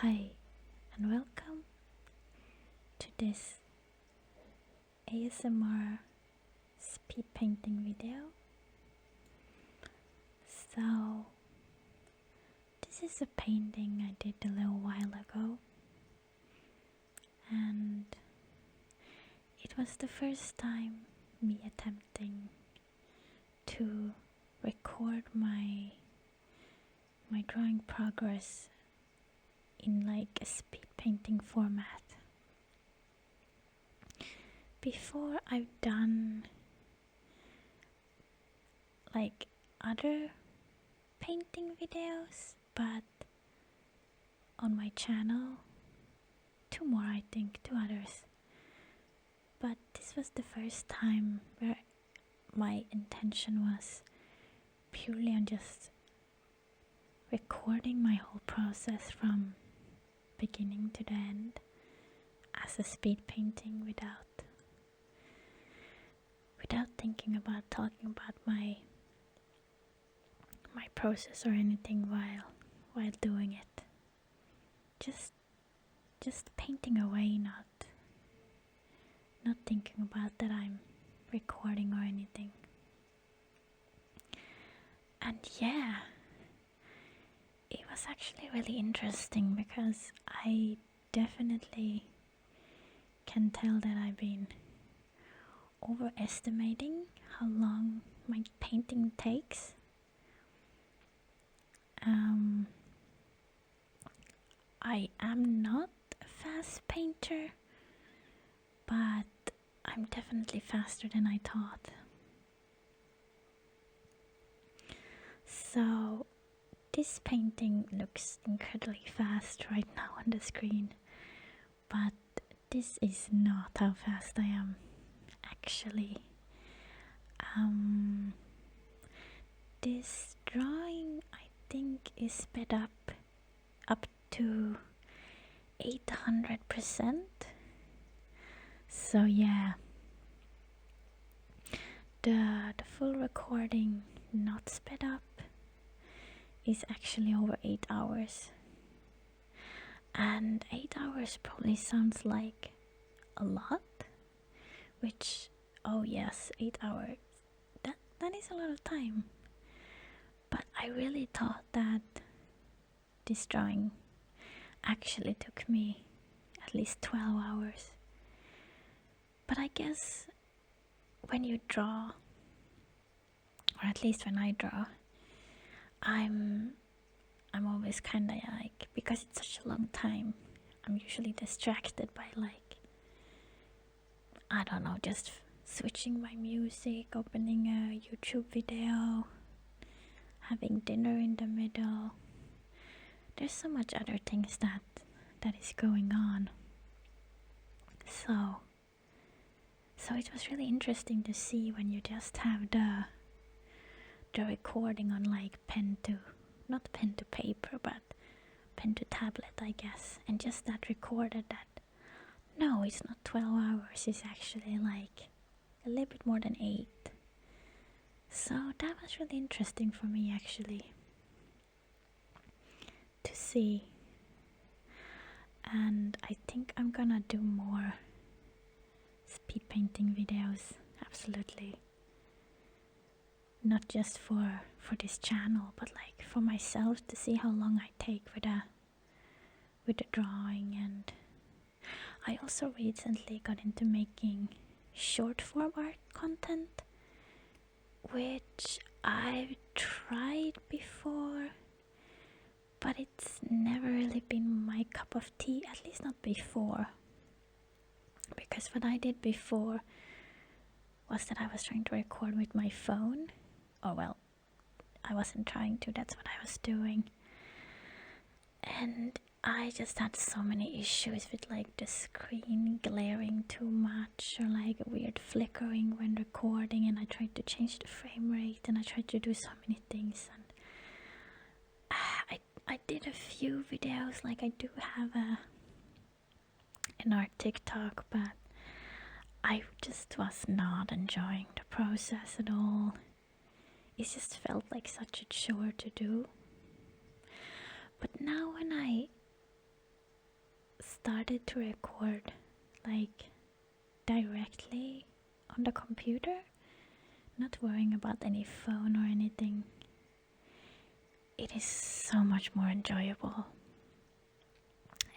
Hi, and welcome to this ASMR speed painting video. So, this is a painting I did a little while ago, and it was the first time me attempting to record my drawing progress in like a speed painting format. Before I've done like other painting videos, but on my channel, two others. But this was the first time where my intention was purely on just recording my whole process from beginning to the end as a speed painting without thinking about talking about my process or anything while doing it. Just painting away, not thinking about that I'm recording or anything. And yeah, it was actually really interesting because I definitely can tell that I've been overestimating how long my painting takes. I am not a fast painter, but I'm definitely faster than I thought. So this painting looks incredibly fast right now on the screen, but this is not how fast I am actually. This drawing I think is sped up to 800%. So yeah, the full recording not sped up is actually over 8 hours, and 8 hours probably sounds like a lot, which, oh yes, 8 hours, that is a lot of time. But I really thought that this drawing actually took me at least 12 hours. But I guess when you draw, or at least when I draw, I'm always kinda like, because it's such a long time, I'm usually distracted by like, I don't know, just switching my music, opening a YouTube video, having dinner in the middle. There's so much other things that is going on. So it was really interesting to see when you just have the recording on like not pen to paper, but pen to tablet, I guess, and just that recorded that no, it's not 12 hours, it's actually like a little bit more than 8. So that was really interesting for me actually to see, and I think I'm gonna do more speed painting videos, absolutely. Not just for this channel, but like for myself, to see how long I take with the drawing. And I also recently got into making short form art content, which I've tried before, but it's never really been my cup of tea, at least not before. Because what I did before was that I was trying to record with my phone. Oh well, I wasn't trying to, that's what I was doing. And I just had so many issues with like the screen glaring too much, or like a weird flickering when recording, and I tried to change the frame rate, and I tried to do so many things, and I did a few videos, like I do have an art TikTok, but I just was not enjoying the process at all. It just felt like such a chore to do. But now when I started to record like directly on the computer, not worrying about any phone or anything, it is so much more enjoyable.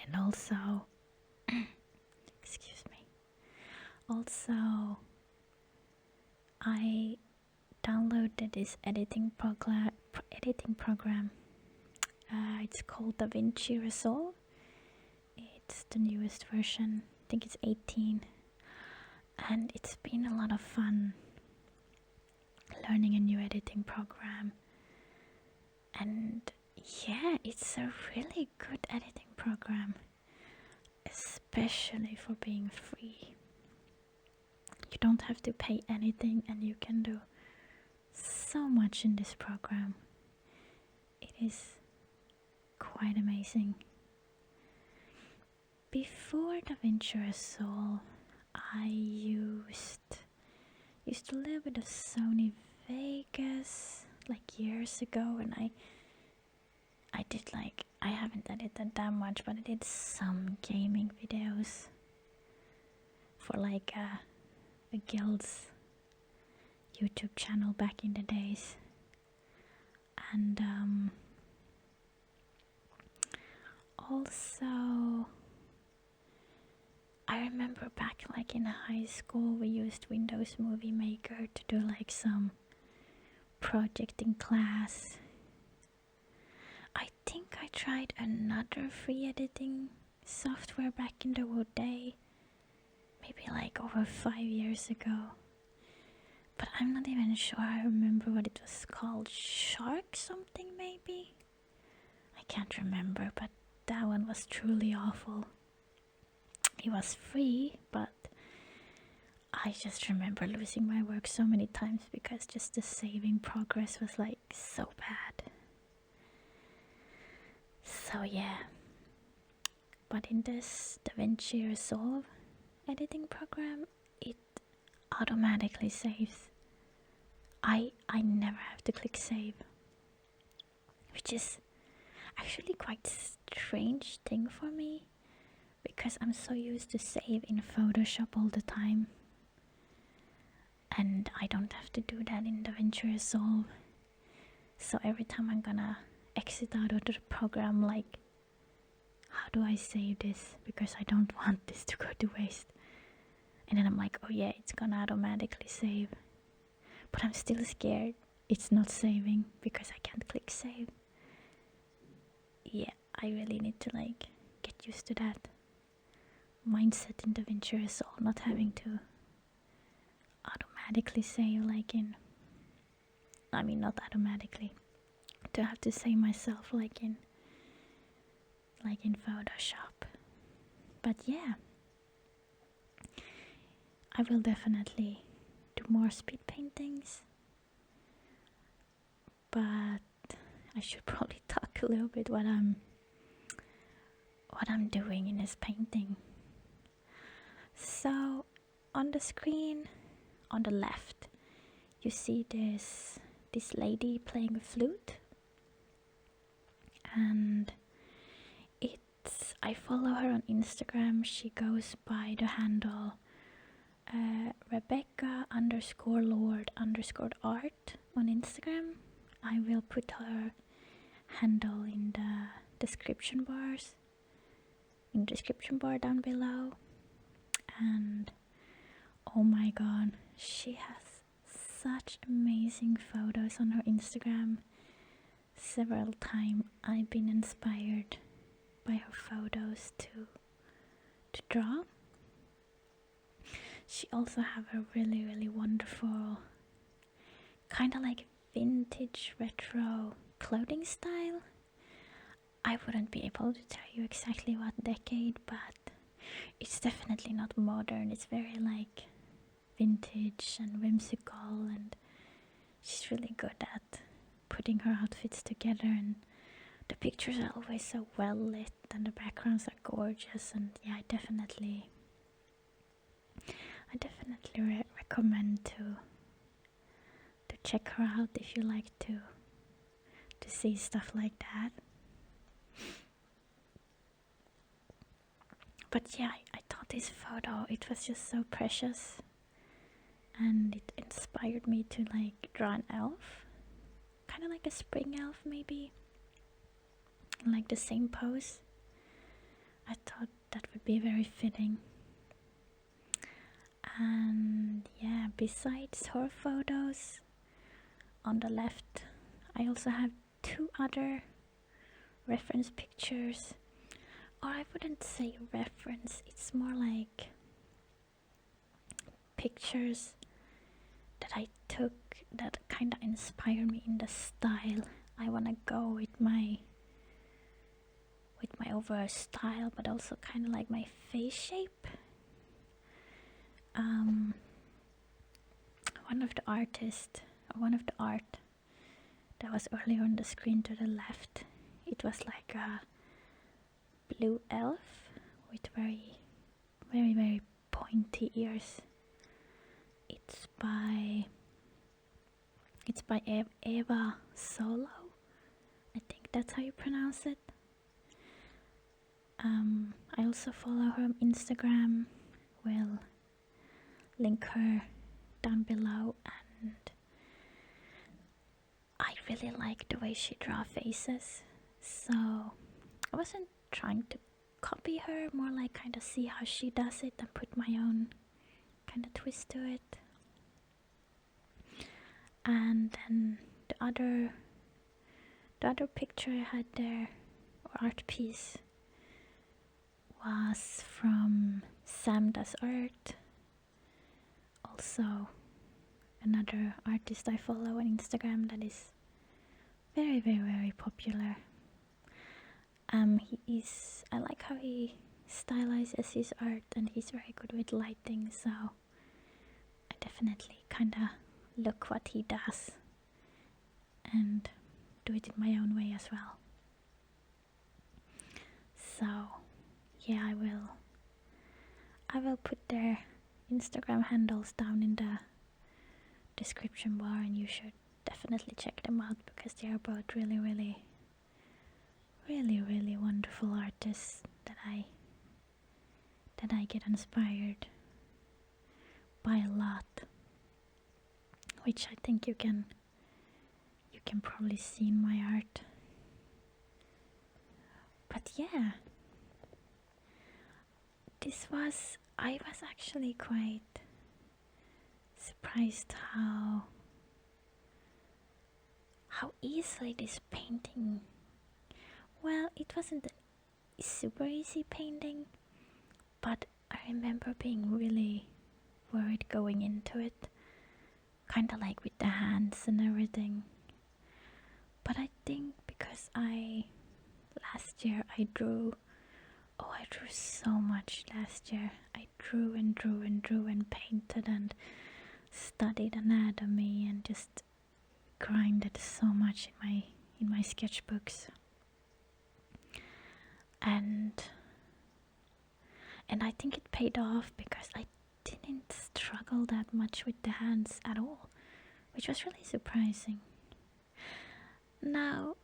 And also, excuse me, also I downloaded this editing program. It's called DaVinci Resolve. It's the newest version. I think it's 18. And it's been a lot of fun learning a new editing program. And yeah, it's a really good editing program, especially for being free. You don't have to pay anything and you can do so much in this program. It is quite amazing. Before DaVinci Resolve, I used to live with a Sony Vegas like years ago, and I did like, I haven't edited that much, but I did some gaming videos for like a guild's YouTube channel back in the days. And also I remember back like in high school we used Windows Movie Maker to do like some project in class. I think I tried another free editing software back in the day, maybe like over 5 years ago, but I'm not even sure I remember what it was called. Shark something maybe? I can't remember, but that one was truly awful. It was free, but I just remember losing my work so many times because just the saving progress was like so bad. So yeah, but in this DaVinci Resolve editing program, it automatically saves. I never have to click save, which is actually quite strange thing for me because I'm so used to save in Photoshop all the time, and I don't have to do that in DaVinci Resolve. So every time I'm gonna exit out of the program, like, how do I save this? Because I don't want this to go to waste. And then I'm like, oh yeah, it's gonna automatically save. But I'm still scared it's not saving because I can't click save. Yeah, I really need to like get used to that mindset in DaVinci Resolve, not having to automatically save like in, I mean not automatically, to have to save myself like in Photoshop. But yeah, I will definitely do more speed paintings, but I should probably talk a little bit what I'm doing in this painting. So on the screen on the left you see this lady playing a flute, and I follow her on Instagram. She goes by the handle Rebecca_Lord_art on Instagram. I will put her handle in the description bar down below. And oh my god, she has such amazing photos on her Instagram. Several times I've been inspired by her photos to draw. She also have a really, really wonderful kind of like vintage retro clothing style. I wouldn't be able to tell you exactly what decade, but it's definitely not modern. It's very like vintage and whimsical, and she's really good at putting her outfits together, and the pictures are always so well lit and the backgrounds are gorgeous. And yeah, I definitely recommend to check her out if you like to see stuff like that. But yeah, I thought this photo, it was just so precious, and it inspired me to like draw an elf, kind of like a spring elf maybe, like the same pose. I thought that would be very fitting. And yeah, besides her photos, on the left I also have 2 other reference pictures, or I wouldn't say reference, it's more like pictures that I took that kind of inspire me in the style I want to go with my overall style, but also kind of like my face shape. One of the artists, or one of the art that was earlier on the screen to the left, it was like a blue elf with very, very, very pointy ears. It's by Eva Solo. I think that's how you pronounce it. I also follow her on Instagram. We'll link her down below, and I really like the way she draws faces. So I wasn't trying to copy her, more like kind of see how she does it and put my own kind of twist to it. And then the other picture I had there, or art piece, was from Sam Does Art, also another artist I follow on Instagram that is very, very, very popular. I like how he stylizes his art, and he's very good with lighting, so I definitely kinda look what he does and do it in my own way as well. So yeah, I will put their Instagram handles down in the description bar, and you should definitely check them out because they are both really, really, really, really wonderful artists that I get inspired by a lot, which I think you can probably see in my art. But yeah, I was actually quite surprised how easily this painting, well, it wasn't a super easy painting, but I remember being really worried going into it, kinda like with the hands and everything. But I think because last year I drew so much last year. I drew and drew and drew and painted and studied anatomy and just grinded so much in my sketchbooks. And I think it paid off because I didn't struggle that much with the hands at all, which was really surprising. Now,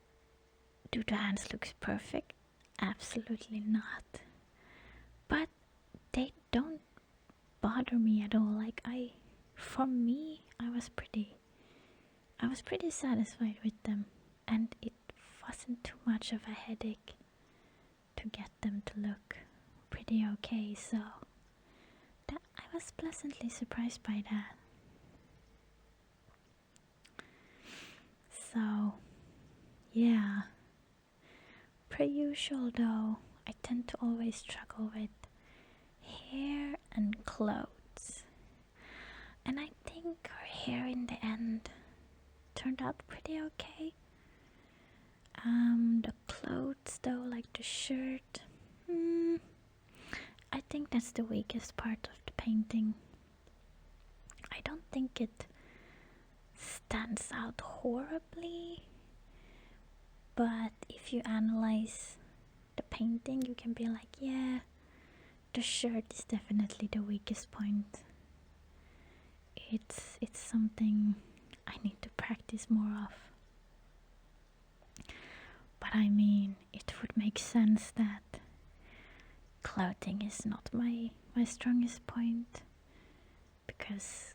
do the hands look perfect? Absolutely not. But they don't bother me at all. Like for me, I was pretty satisfied with them, and it wasn't too much of a headache to get them to look pretty okay. So I was pleasantly surprised by that. So yeah, per usual though, I tend to always struggle with hair and clothes, and I think her hair in the end turned out pretty okay. The clothes though, like the shirt, I think that's the weakest part of the painting. I don't think it stands out horribly, but if you analyze the painting, you can be like, yeah, the shirt is definitely the weakest point. It's something I need to practice more of. But I mean, it would make sense that clothing is not my strongest point, because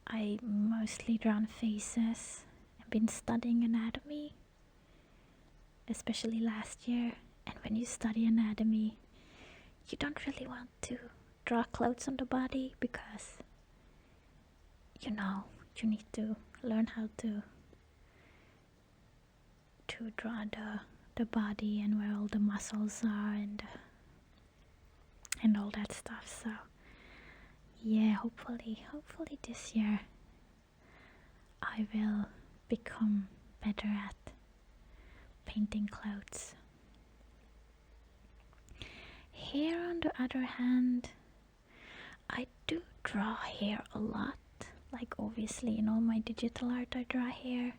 I mostly draw on faces. I've been studying anatomy, especially last year, and when you study anatomy, you don't really want to draw clothes on the body, because you need to learn how to draw the body and where all the muscles are and all that stuff. So yeah, hopefully this year I will become better at painting clothes. Hair, on the other hand, I do draw hair a lot. Like, obviously in all my digital art I draw hair,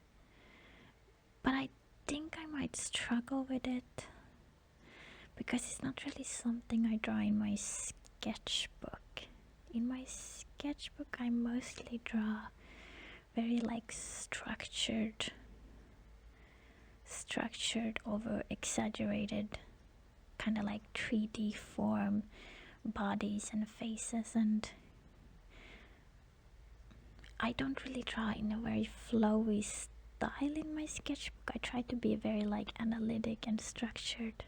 but I think I might struggle with it because it's not really something I draw in my sketchbook. In my sketchbook I mostly draw very like structured over exaggerated kind of like 3D form bodies and faces, and I don't really draw in a very flowy style in my sketchbook. I try to be very like analytic and structured.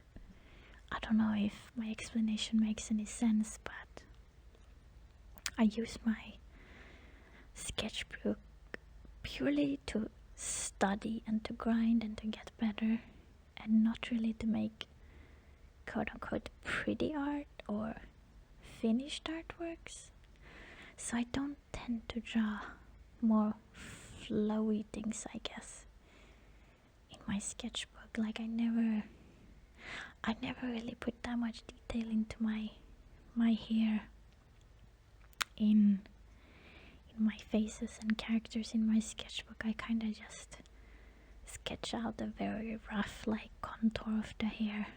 I don't know if my explanation makes any sense, but I use my sketchbook purely to study and to grind and to get better, and not really to make quote unquote pretty art or finished artworks. So I don't tend to draw more flowy things, I guess, in my sketchbook. Like I never really put that much detail into my hair in my faces and characters in my sketchbook. I kind of just sketch out a very rough like contour of the hair,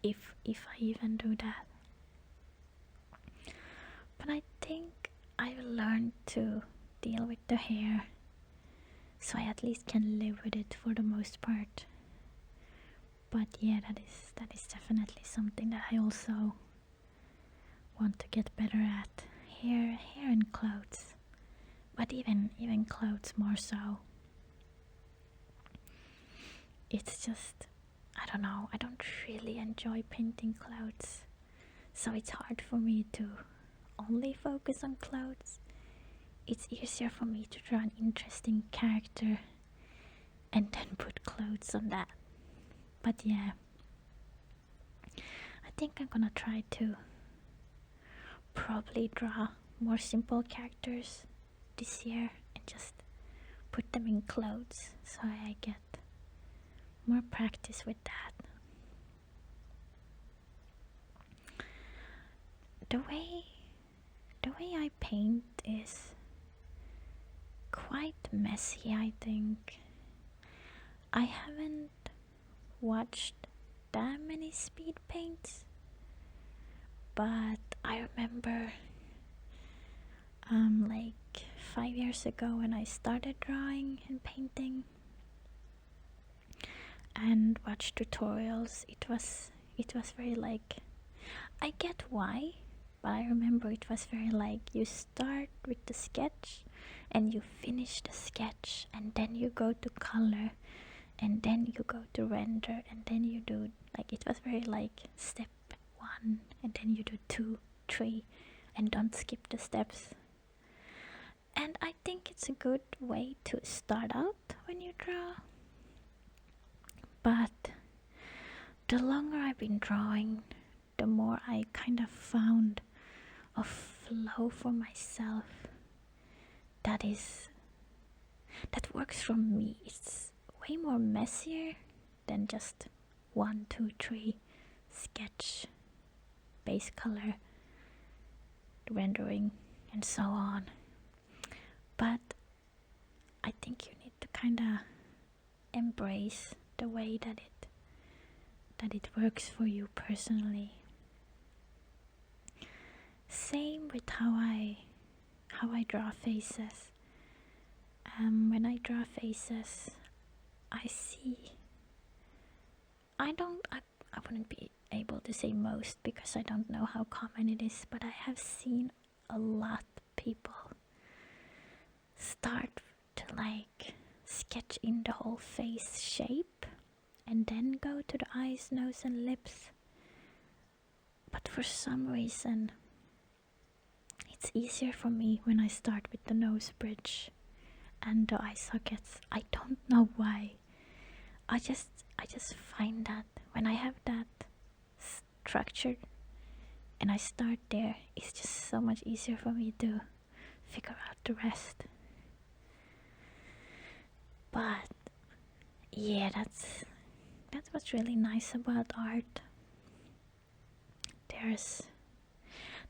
if I even do that. But I think I've learned to deal with the hair, so I at least can live with it for the most part. But yeah, that is definitely something that I also want to get better at. Hair and clothes, but even clothes more so. It's just, I don't know, I don't really enjoy painting clothes, so it's hard for me to only focus on clothes. It's easier for me to draw an interesting character and then put clothes on that. But yeah, I think I'm gonna try to probably draw more simple characters this year and just put them in clothes, so I get more practice with that. The way I paint is quite messy, I think. I haven't watched that many speed paints, but I remember like 5 years ago when I started drawing and painting and watched tutorials, it was very like, I get why, but I remember it was very like, you start with the sketch and you finish the sketch, and then you go to color, and then you go to render, and then you do, like, it was very like step 1 and then you do 2, 3, and don't skip the steps. And I think it's a good way to start out when you draw. But the longer I've been drawing, the more I kind of found a flow for myself that works for me. It's way more messier than just 1, 2, 3 sketch, base color, rendering, and so on. But I think you need to kind of embrace the way that it works for you personally. Same with how I draw faces. When I draw faces, I wouldn't be able to say most because I don't know how common it is, but I have seen a lot of people start to like sketch in the whole face shape and then go to the eyes, nose, and lips. But for some reason, it's easier for me when I start with the nose bridge and the eye sockets. I don't know why. I just find that when I have that structured and I start there, it's just so much easier for me to figure out the rest. But yeah, that's what's really nice about art.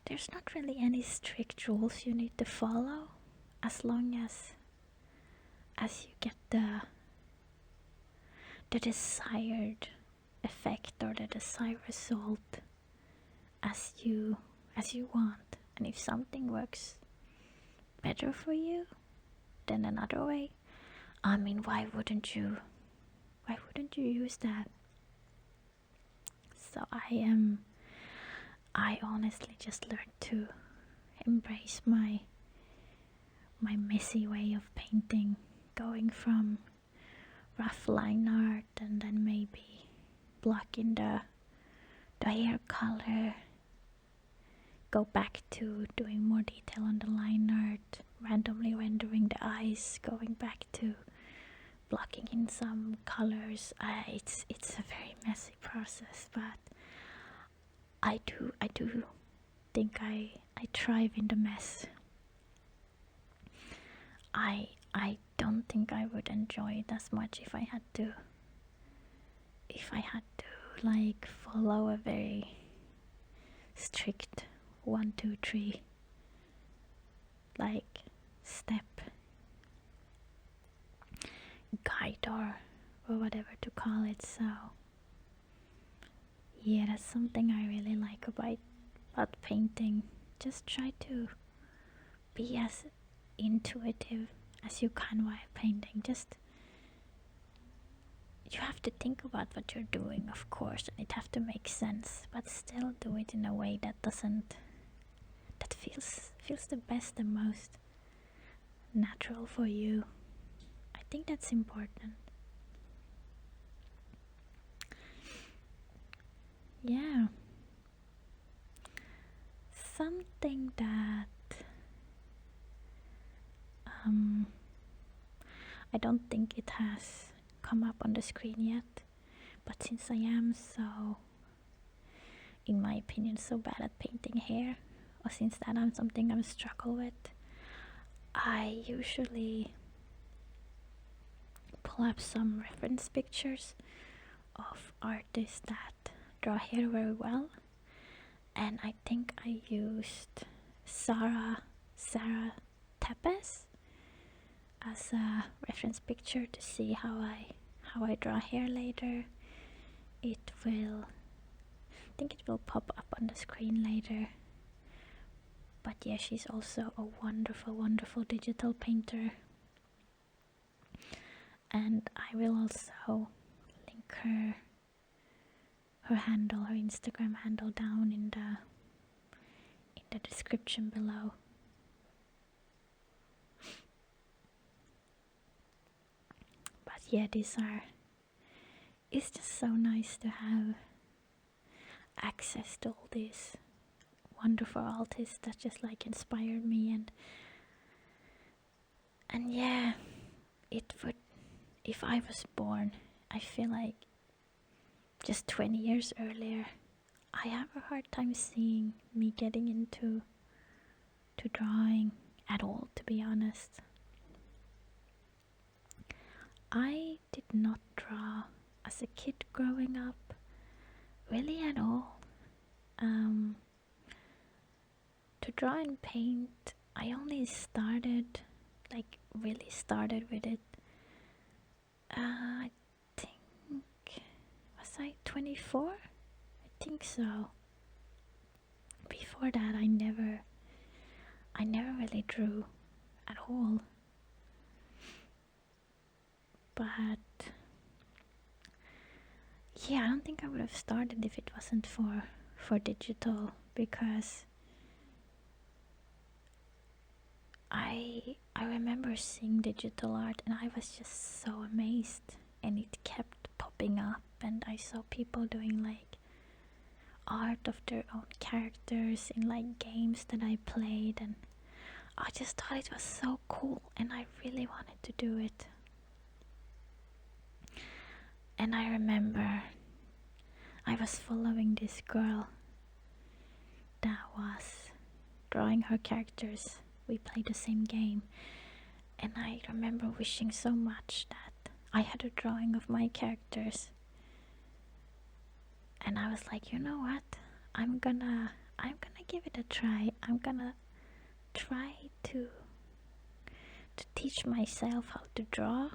There's not really any strict rules you need to follow, as long as you get the desired effect or the desired result as you want. And if something works better for you than another way, I mean, why wouldn't you use that? So I honestly just learned to embrace my messy way of painting, going from rough line art and then maybe blocking the hair color, go back to doing more detail on the line art, randomly rendering the eyes, going back to blocking in some colors. It's a very messy process, but I do think I thrive in the mess. I don't think I would enjoy it as much if I had to like follow a very strict 1, 2, 3 like step guide or whatever to call it. So yeah, that's something I really like about painting. Just try to be as intuitive as you can while painting. Just you have to think about what you're doing, of course, and it have to make sense, but still do it in a way that feels the best and most natural for you. I think that's important. Yeah. Something that I don't think it has come up on the screen yet, but since I am so, in my opinion, so bad at painting hair, or since that I'm something I struggle with, I usually pull up some reference pictures of artists that draw hair very well, and I think I used Sarah Tepes as a reference picture to see how I draw hair later. I think it will pop up on the screen later. But yeah, she's also a wonderful digital painter, and I will also link her Instagram handle down in the description below. But yeah, it's just so nice to have access to all these wonderful artists that just like inspired me, and yeah, it would, if I was born, I feel like just 20 years earlier, I have a hard time seeing me getting into drawing at all, to be honest. I did not draw as a kid growing up, really at all. To draw and paint, I only really started with it, I think, was I 24? I think so. Before that, I never really drew at all. But yeah, I don't think I would have started if it wasn't for digital, because I remember seeing digital art and I was just so amazed, and it kept popping up, and I saw people doing like art of their own characters in like games that I played, and I just thought it was so cool and I really wanted to do it. And I remember I was following this girl that was drawing her characters. We played the same game, and I remember wishing so much that I had a drawing of my characters. And I was like, you know what? I'm gonna give it a try. I'm gonna try to teach myself how to draw,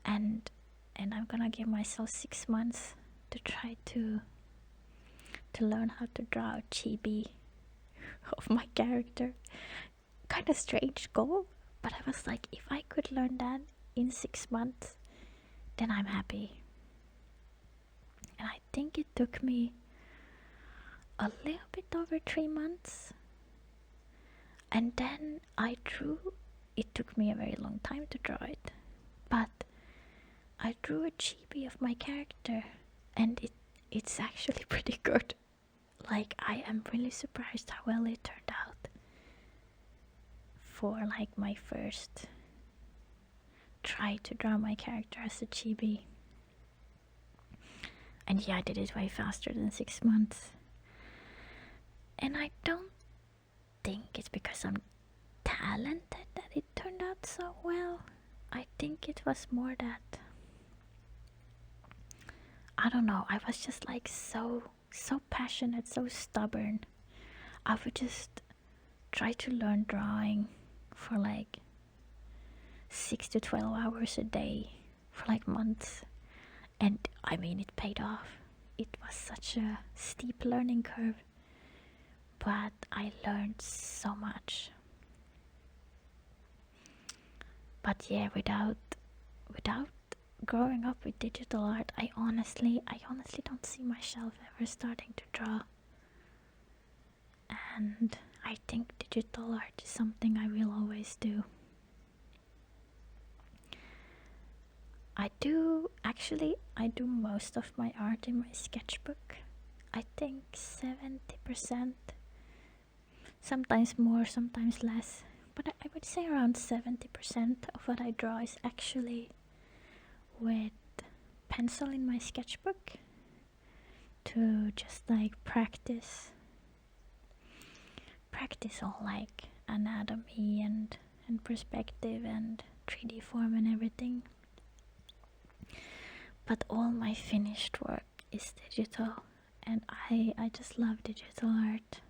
and I'm gonna give myself 6 months to try to learn how to draw a chibi of my character. Kind of strange goal, but I was like, if I could learn that in 6 months, then I'm happy. And I think it took me a little bit over 3 months, and then I drew. It took me a very long time to draw it, but I drew a chibi of my character, and it's actually pretty good. Like, I am really surprised how well it turned out for like my first try to draw my character as a chibi. And yeah, I did it way faster than 6 months. And I don't think it's because I'm talented that it turned out so well. I think it was more that, I don't know, I was just like so passionate, so stubborn. I would just try to learn drawing for like 6 to 12 hours a day for like months. And I mean, it paid off. It was such a steep learning curve, but I learned so much. But yeah, without growing up with digital art, I honestly don't see myself ever starting to draw. And I think digital art is something I will always do. I do most of my art in my sketchbook. I think 70%, sometimes more, sometimes less, but I would say around 70% of what I draw is actually with pencil in my sketchbook, to just like practice all like anatomy and perspective and 3D form and everything. But all my finished work is digital, and I just love digital art.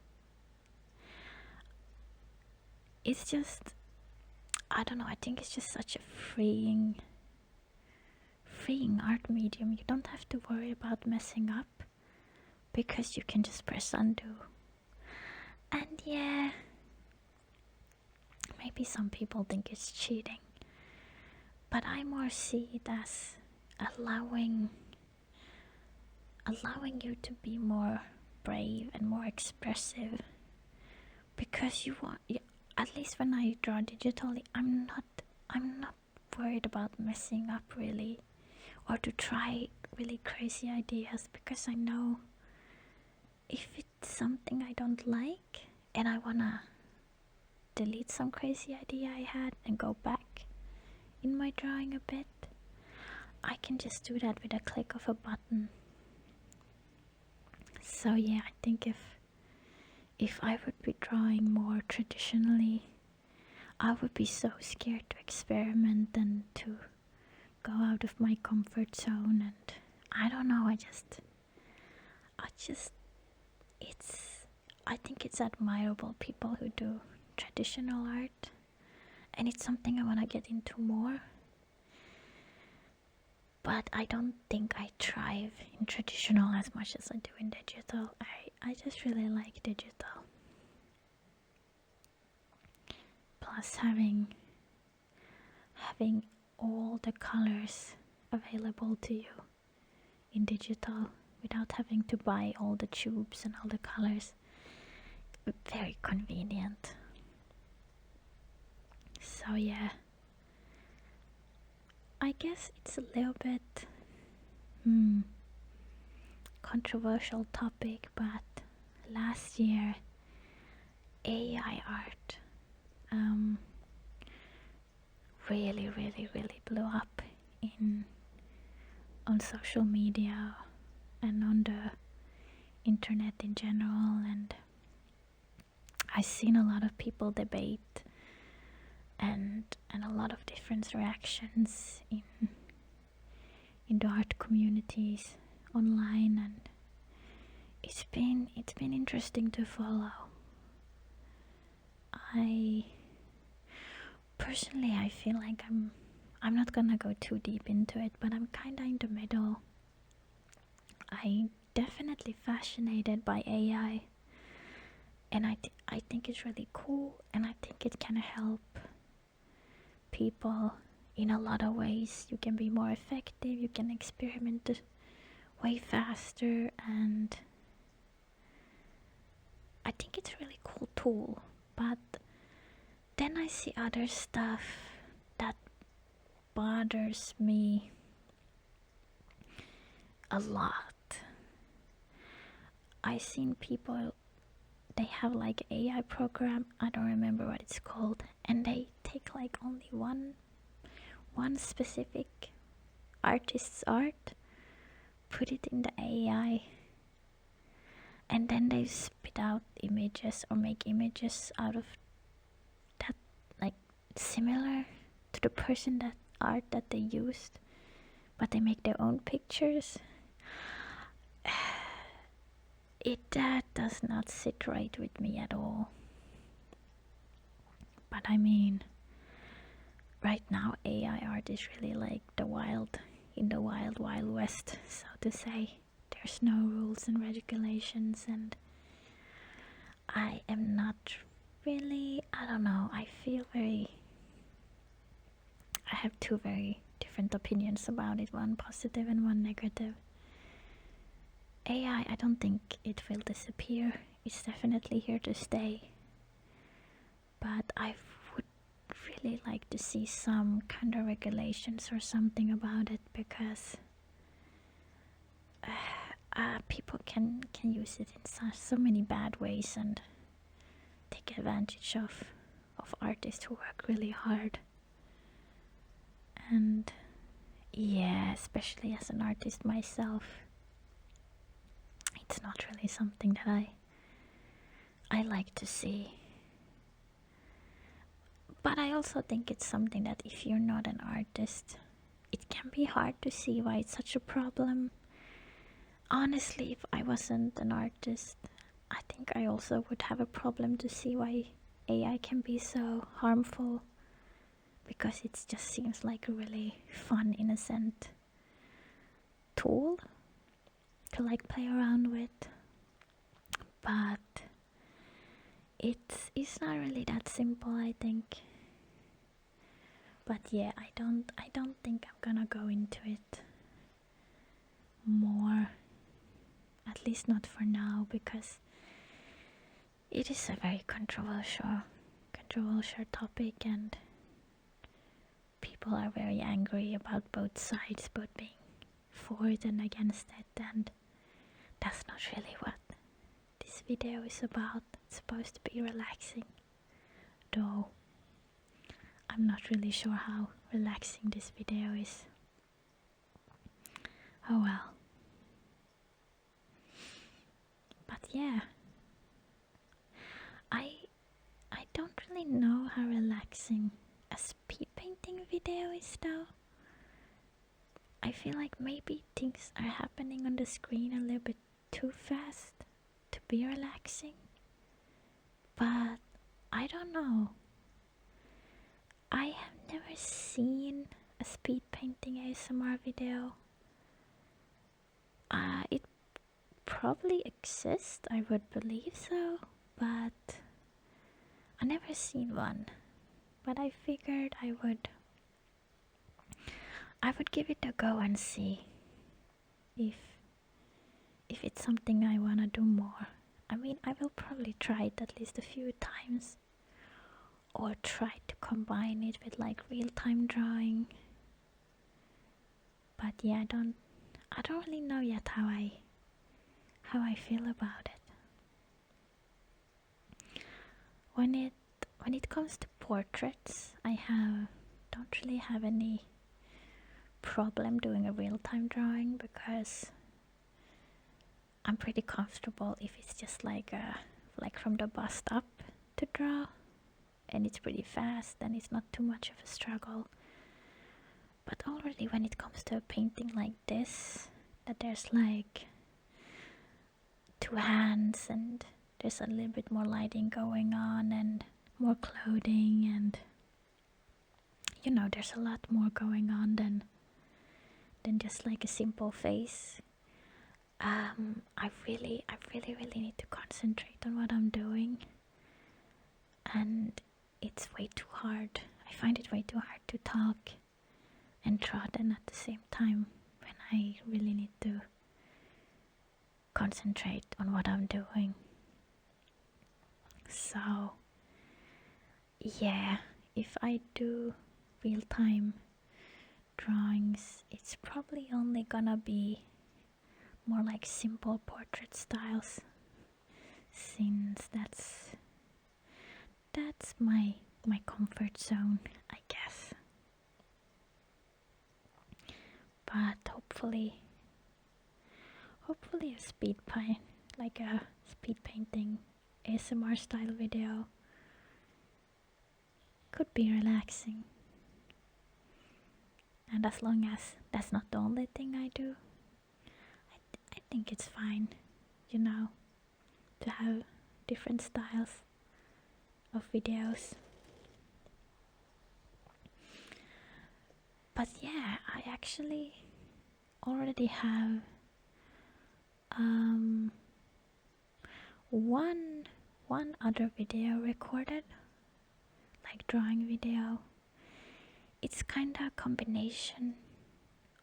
It's just, I don't know, I think it's just such a freeing art medium. You don't have to worry about messing up, because you can just press undo. And yeah, maybe some people think it's cheating, but I more see it as allowing you to be more brave and more expressive, because at least when I draw digitally, I'm not worried about messing up really, or to try really crazy ideas, because I know if it's something I don't like and I wanna delete some crazy idea I had and go back in my drawing a bit, I can just do that with a click of a button. So yeah, I think if I would be drawing more traditionally, I would be so scared to experiment and to go out of my comfort zone, and I don't know, I think it's admirable, people who do traditional art, and it's something I want to get into more. But I don't think I thrive in traditional as much as I do in digital. I just really like digital. Plus having all the colors available to you in digital without having to buy all the tubes and all the colors. Very convenient. So yeah, I guess it's a little bit controversial topic, but last year AI art really blew up in on social media and on the internet in general, and I've seen a lot of people debate and a lot of different reactions in the art communities online, and it's been interesting to follow. I personally, I feel like I'm not gonna go too deep into it, but I'm kinda in the middle. I definitely fascinated by AI, and I think it's really cool, and I think it can help people in a lot of ways. You can be more effective, you can experiment way faster, and I think it's a really cool tool. But then I see other stuff that bothers me a lot. I've seen people, they have like AI program, I don't remember what it's called, and they take like only one specific artist's art, put it in the AI, and then they spit out images or make images out of that, like similar to the person that art that they used, but they make their own pictures. That does not sit right with me at all. But I mean, right now AI art is really like in the wild west, so to say. There's no rules and regulations, and I am not really, I don't know, I have two very different opinions about it, one positive and one negative. AI, I don't think it will disappear. It's definitely here to stay. But I would really like to see some kind of regulations or something about it, because people can use it in so many bad ways and take advantage of artists who work really hard. And yeah, especially as an artist myself, it's not really something that I like to see. But I also think it's something that if you're not an artist, it can be hard to see why it's such a problem. Honestly, if I wasn't an artist, I think I also would have a problem to see why AI can be so harmful, because it just seems like a really fun, innocent tool to like play around with. But it's not really that simple, I think. But yeah, I don't think I'm gonna go into it more, at least not for now, because it is a very controversial topic, and people are very angry about both sides, both being for it and against it, and that's not really what this video is about. It's supposed to be relaxing, though I'm not really sure how relaxing this video is. Oh well. But yeah, I don't really know how relaxing a speed painting video is, though. I feel like maybe things are happening on the screen a little bit too fast to be relaxing. But I don't know. I have never seen a speed painting ASMR video. It probably exists, I would believe so, but I never seen one. But I figured I would give it a go and see if if it's something I wanna do more. I mean, I will probably try it at least a few times, or try to combine it with like real-time drawing. But yeah, I don't really know yet how I feel about it. When it comes to portraits, I don't really have any problem doing a real-time drawing, because I'm pretty comfortable if it's just like from the bust up to draw, and it's pretty fast and it's not too much of a struggle. But already when it comes to a painting like this, that there's like two hands and there's a little bit more lighting going on and more clothing, and there's a lot more going on than just like a simple face. I really need to concentrate on what I'm doing, and it's way too hard. I find it way too hard to talk and draw then at the same time, when I really need to concentrate on what I'm doing. So yeah, if I do real-time drawings, it's probably only gonna be more like simple portrait styles, since that's my comfort zone, I guess. But hopefully a speed paint, like a speed painting ASMR style video, could be relaxing. And as long as that's not the only thing I do, I think it's fine, to have different styles of videos. But yeah, I actually already have one other video recorded, like drawing video. It's kinda a combination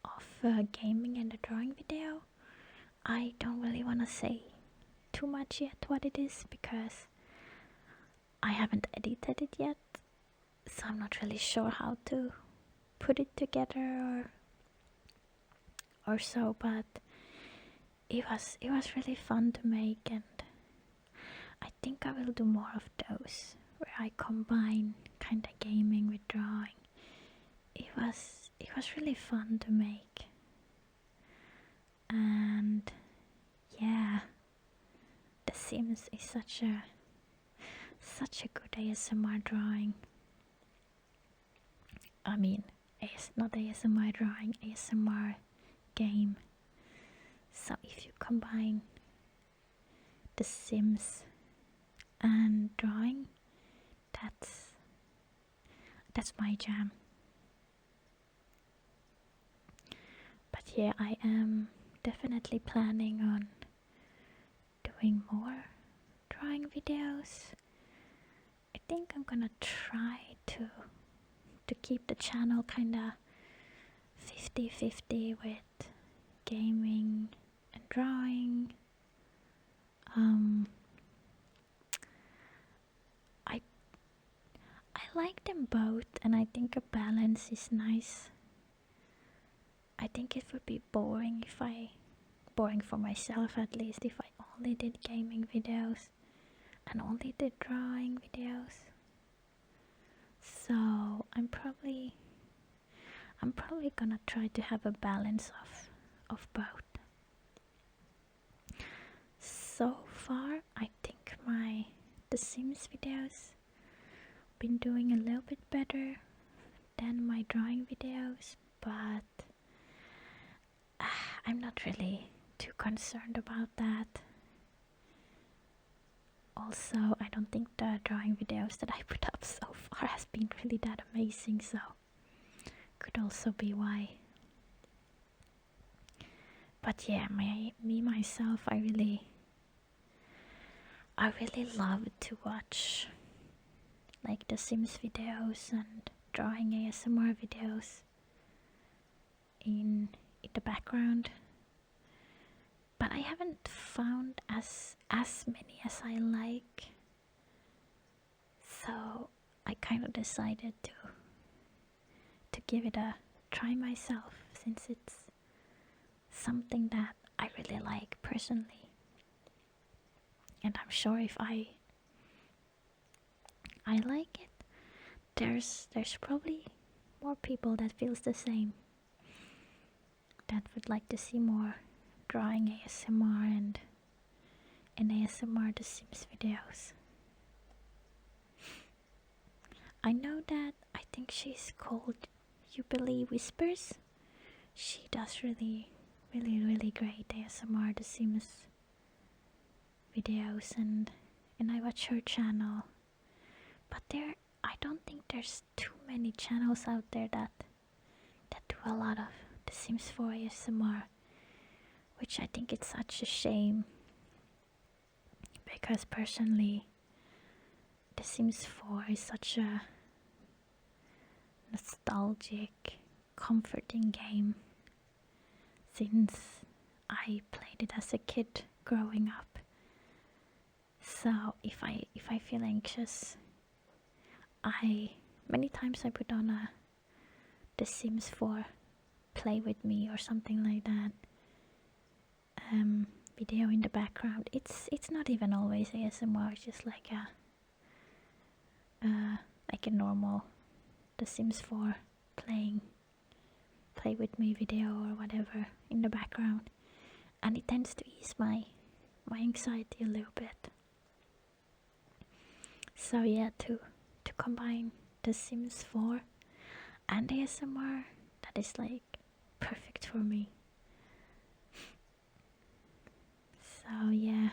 of gaming and a drawing video. I don't really wanna say too much yet what it is, because I haven't edited it yet, so I'm not really sure how to put it together or so. But it was really fun to make, and I think I will do more of those, where I combine kinda gaming with drawing. It was really fun to make, and yeah, The Sims is such a good ASMR drawing. I mean, not ASMR drawing, ASMR game. So if you combine The Sims and drawing, that's my jam. But yeah, I am definitely planning on doing more drawing videos. I think I'm gonna try to keep the channel kinda 50-50 with gaming and drawing. I like them both, and I think a balance is nice. I think it would be boring for myself at least, if I only did gaming videos and only did drawing videos. So I'm probably gonna try to have a balance of both. So far, I think my The Sims videos been doing a little bit better than my drawing videos, but I'm not really too concerned about that. Also, I don't think the drawing videos that I put up so far has been really that amazing, so could also be why. But yeah, myself, I really love to watch like The Sims videos and drawing ASMR videos in the background. but I haven't found as many as I like. So I kind of decided to give it a try myself, since it's something that I really like personally. And I'm sure if I like it, there's probably more people that feels the same, that would like to see more drawing ASMR and ASMR The Sims videos. I know that I think she's called Jubilee Whispers. She does really great ASMR The Sims videos, and I watch her channel. But I don't think there's too many channels out there that do a lot of The Sims 4 ASMR, which I think it's such a shame, because personally The Sims 4 is such a nostalgic, comforting game, since I played it as a kid growing up. So if I feel anxious, many times I put on a The Sims 4 play with me or something like that video in the background. It's not even always ASMR, it's just like a normal The Sims 4 play with me video or whatever in the background, and it tends to ease my anxiety a little bit. So yeah, to combine The Sims 4 and ASMR, that is like perfect for me. So yeah,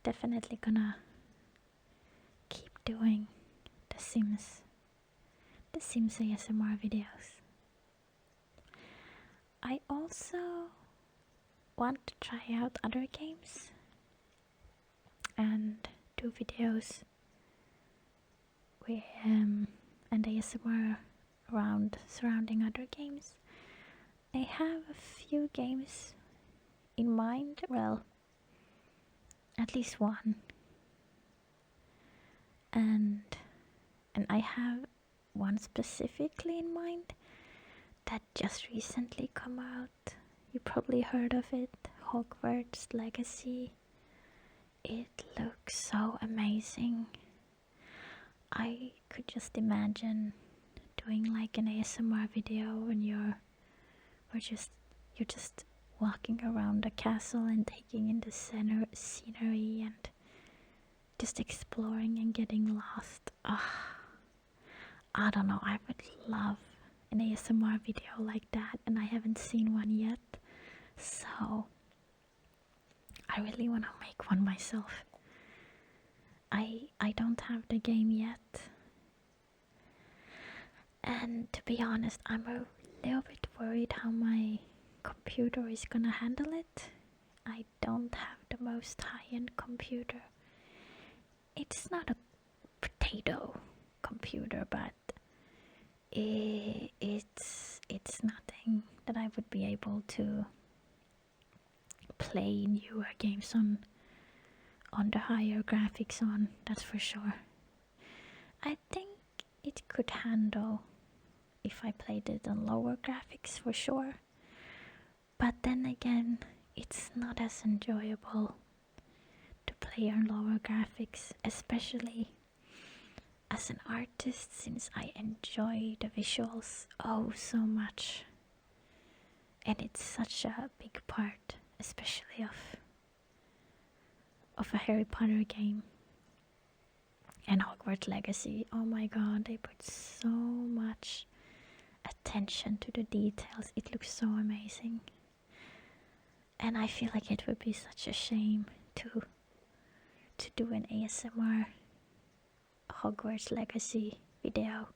definitely gonna keep doing The Sims ASMR videos. I also want to try out other games and do videos with and ASMR around surrounding other games. I have a few games in mind, well, at least one, and I have one specifically in mind that just recently come out. You probably heard of it, Hogwarts Legacy. It looks so amazing. I could just imagine doing like an ASMR video when you're just walking around the castle and taking in the scenery and just exploring and getting lost. I don't know, I would love an ASMR video like that, and I haven't seen one yet, so I really want to make one myself. I don't have the game yet, and to be honest, I'm a little bit worried how my computer is gonna handle it. I don't have the most high-end computer. It's not a potato computer, but it's nothing that I would be able to play newer games on the higher graphics on, that's for sure. I think it could handle if I played it on lower graphics for sure, but then again, it's not as enjoyable to play on lower graphics, especially as an artist, since I enjoy the visuals oh so much, and it's such a big part, especially of a Harry Potter game and Hogwarts Legacy. Oh my god, they put so much attention to the details. It looks so amazing, and I feel like it would be such a shame to do an ASMR Hogwarts Legacy video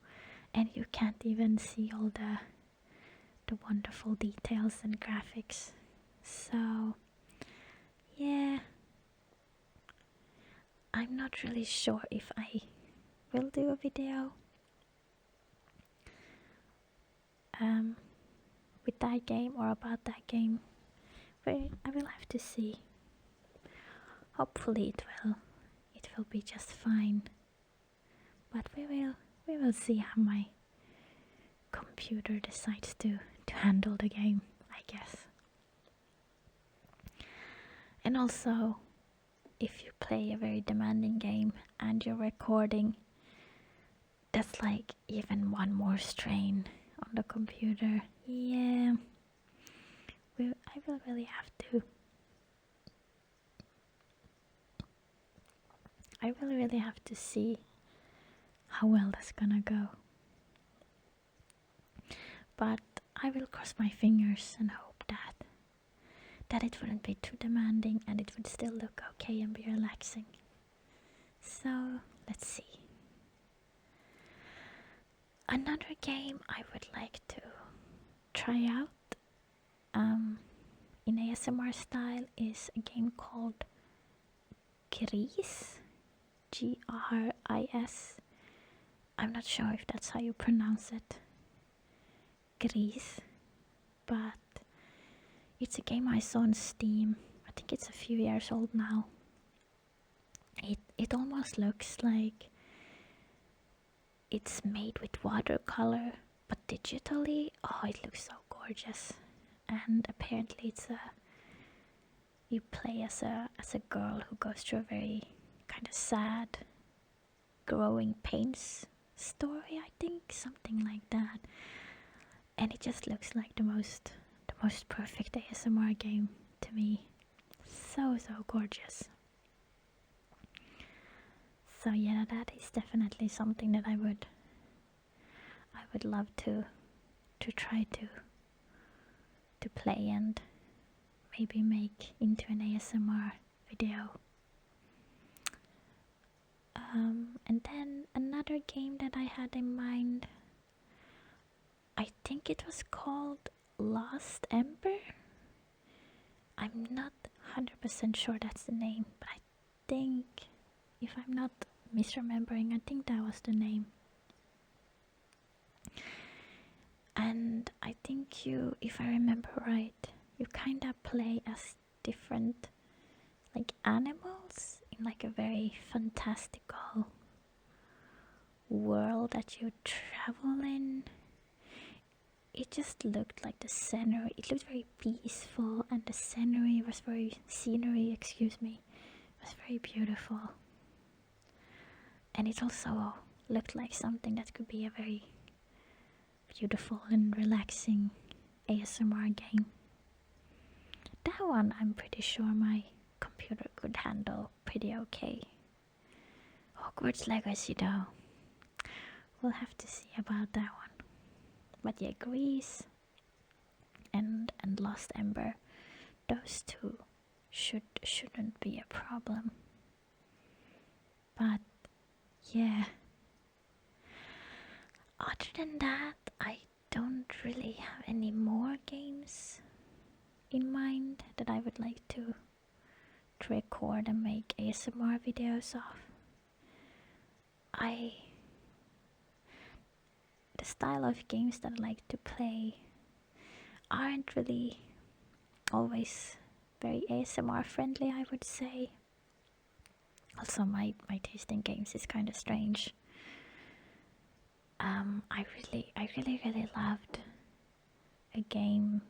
and you can't even see all the wonderful details and graphics. So yeah, I'm not really sure if I will do a video with that game or about that game But I will have to see. Hopefully it will be just fine. But we will see how my computer decides to handle the game, I guess. And also, if you play a very demanding game and you're recording, that's like even one more strain on the computer. Yeah, I will really have to. I will really have to see how well that's gonna go. But I will cross my fingers and hope that it wouldn't be too demanding and it would still look okay and be relaxing. So let's see. Another game I would like to try out in ASMR style is a game called Gris. Gris. I'm not sure if that's how you pronounce it. Gris. But it's a game I saw on Steam. I think it's a few years old now. It almost looks like it's made with watercolor, but digitally. Oh, it looks so gorgeous. And apparently you play as a girl who goes through a very kind of sad growing pains story, I think, something like that. And it just looks like the most perfect ASMR game to me. So gorgeous. So yeah, that is definitely something that I would love to try to play and maybe make into an ASMR video. And then another game that I had in mind, I think it was called Lost Ember. I'm not 100% sure that's the name, but I think, if I'm not misremembering, I think that was the name. And I think if I remember right, you kind of play as different like animals in like a very fantastical world that you travel in. It just looked like the scenery. It looked very peaceful, and the scenery was very beautiful. And it also looked like something that could be a very beautiful and relaxing ASMR game. That one I'm pretty sure my computer could handle pretty okay. Hogwarts Legacy though, we'll have to see about that one. But yeah, Grease and Lost Ember, those two shouldn't be a problem. But yeah, other than that, I don't really have any more games in mind that I would like to record and make ASMR videos of. The style of games that I like to play aren't really always very ASMR friendly, I would say. Also, my taste in games is kind of strange. I really loved a game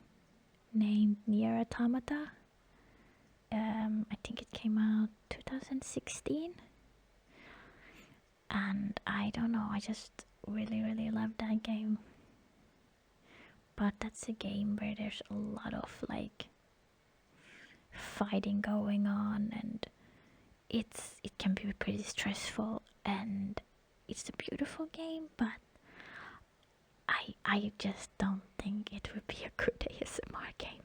named Nier Automata. I think it came out 2016, and I don't know, I just really love that game. But that's a game where there's a lot of like fighting going on, and it can be pretty stressful, and it's a beautiful game, but I just don't think it would be a good ASMR game,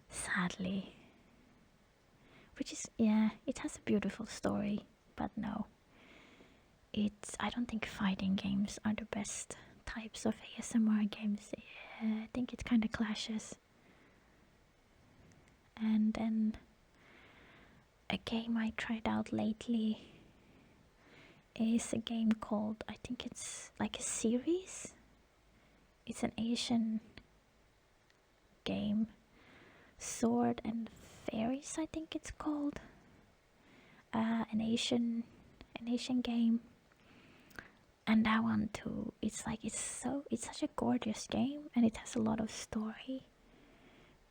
sadly. Which is, yeah, it has a beautiful story, but no, I don't think fighting games are the best types of ASMR games. I think it kind of clashes. And then a game I tried out lately is a game called, I think it's like a series. It's an Asian game, Sword and Fairies, I think it's called. An Asian game. And that one too, it's such a gorgeous game, and it has a lot of story,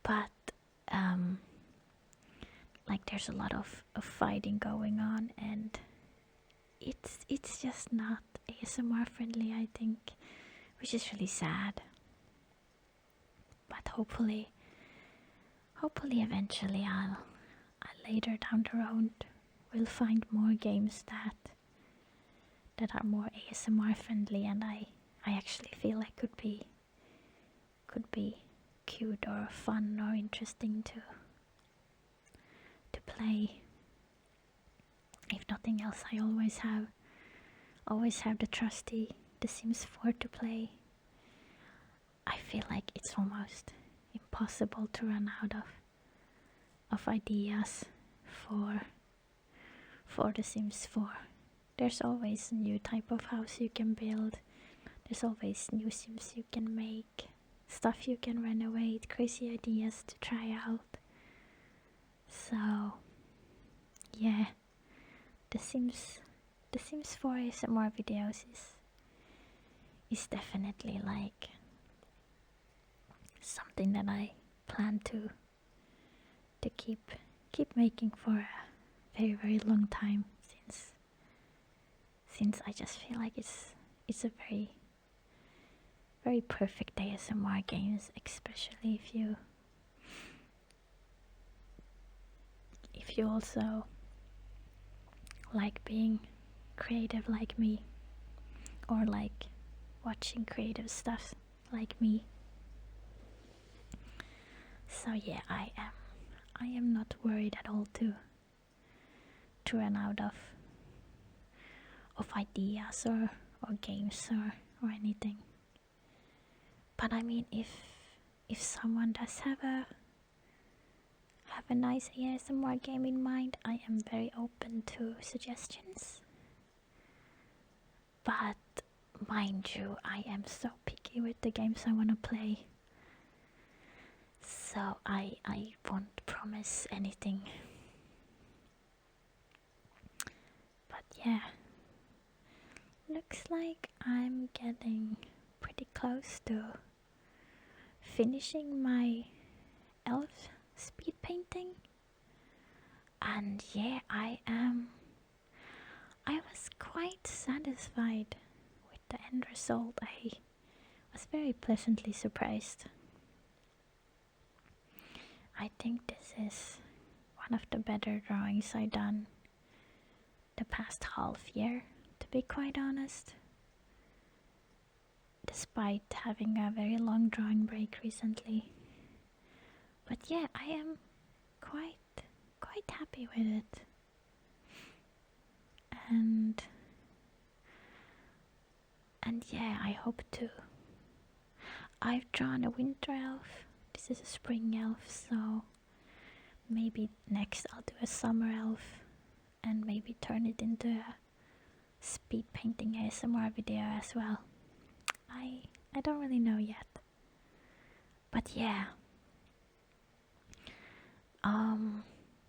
but like there's a lot of fighting going on, and it's just not ASMR friendly, I think, which is really sad. But hopefully eventually I'll later down the road will find more games that are more ASMR friendly, and I actually feel like could be cute or fun or interesting to play. If nothing else, I always have the trusty The Sims 4 to play. I feel like it's almost impossible to run out of ideas for The Sims 4. There's always a new type of house you can build. There's always new Sims you can make, stuff you can renovate, crazy ideas to try out. So yeah, The Sims 4 ASMR videos is definitely like something that I plan to keep making for a very, very long time, since I just feel like it's a very, very perfect ASMR games, especially if you also like being creative like me, or like watching creative stuff like me. So yeah, I am not worried at all to run out of ideas or games or anything. But I mean, if someone does have a nice ASMR game in mind, I am very open to suggestions. But mind you, I am so picky with the games I want to play, so I won't promise anything. But yeah, looks like I'm getting pretty close to finishing my elf speed painting, and yeah, I was quite satisfied with the end result. I was very pleasantly surprised. I think this is one of the better drawings I've done the past half year, to be quite honest, despite having a very long drawing break recently. But yeah, I am quite happy with it. And yeah, I hope to. I've drawn a winter elf. This is a spring elf, so maybe next I'll do a summer elf and maybe turn it into a speed painting ASMR video as well. I don't really know yet. But yeah.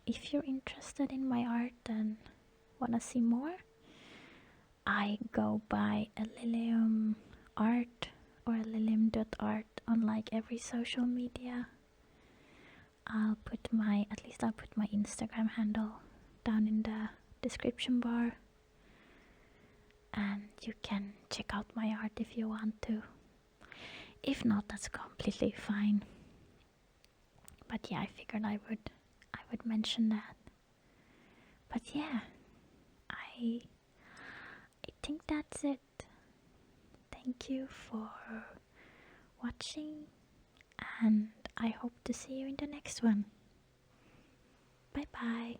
If you're interested in my art and wanna see more, I go by a Lilium art or a lilium.art on like every social media. I'll put my Instagram handle down in the description bar, and you can check out my art if you want to. If not, that's completely fine. But yeah, I figured I would mention that. But yeah, I think that's it. Thank you for watching, and I hope to see you in the next one. Bye bye.